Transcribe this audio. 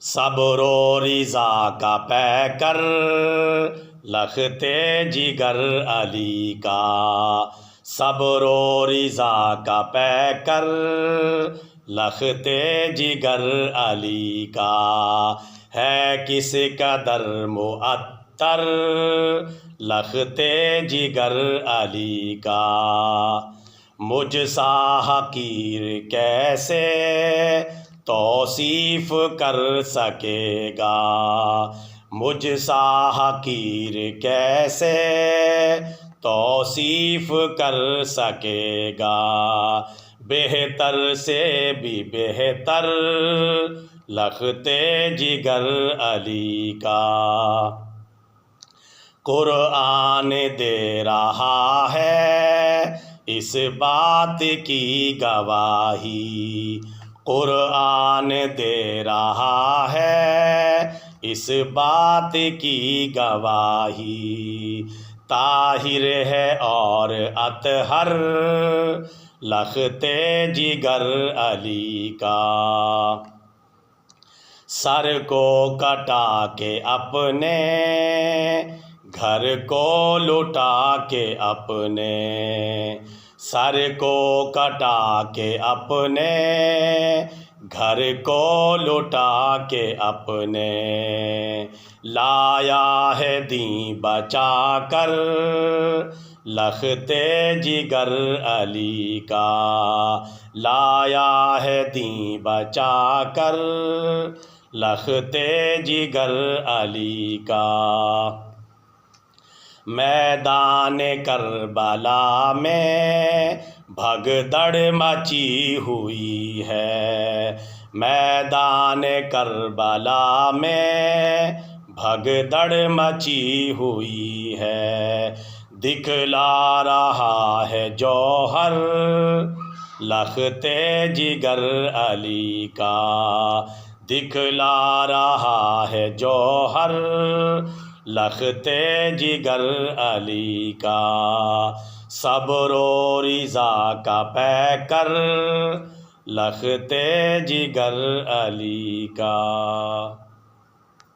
صبر و رضا کا پیکر لختے جگر علی کا، صبر و رضا کا پیکر لختے جگر علی کا، ہے کس قدر معطر لختے جگر علی کا، مجھ سا حقیر کیسے توصیف کر سکے گا، مجھ سا حقیر کیسے توصیف کر سکے گا، بہتر سے بھی بہتر لختے جگر علی کا، قرآن دے رہا ہے اس بات کی گواہی، قرآن دے رہا ہے اس بات کی گواہی، طاہر ہے اور اطہر لختے جگر علی کا، سر کو کٹا کے اپنے گھر کو لٹا کے اپنے، سر کو کٹا کے اپنے گھر کو لٹا کے اپنے، لایا ہے دین بچا کر لختے جگر علی کا، لایا ہے دین بچا کر لختے جگر علی کا، میدان کربلا میں بھگدڑ مچی ہوئی ہے، میدان کربلا میں بھگدڑ مچی ہوئی ہے، دکھلا رہا ہے جوہر لختے جگر علی کا، دکھلا رہا ہے جوہر لختے جگر علی کا، صبر و رضا کا پیکر لختے جگر علی کا۔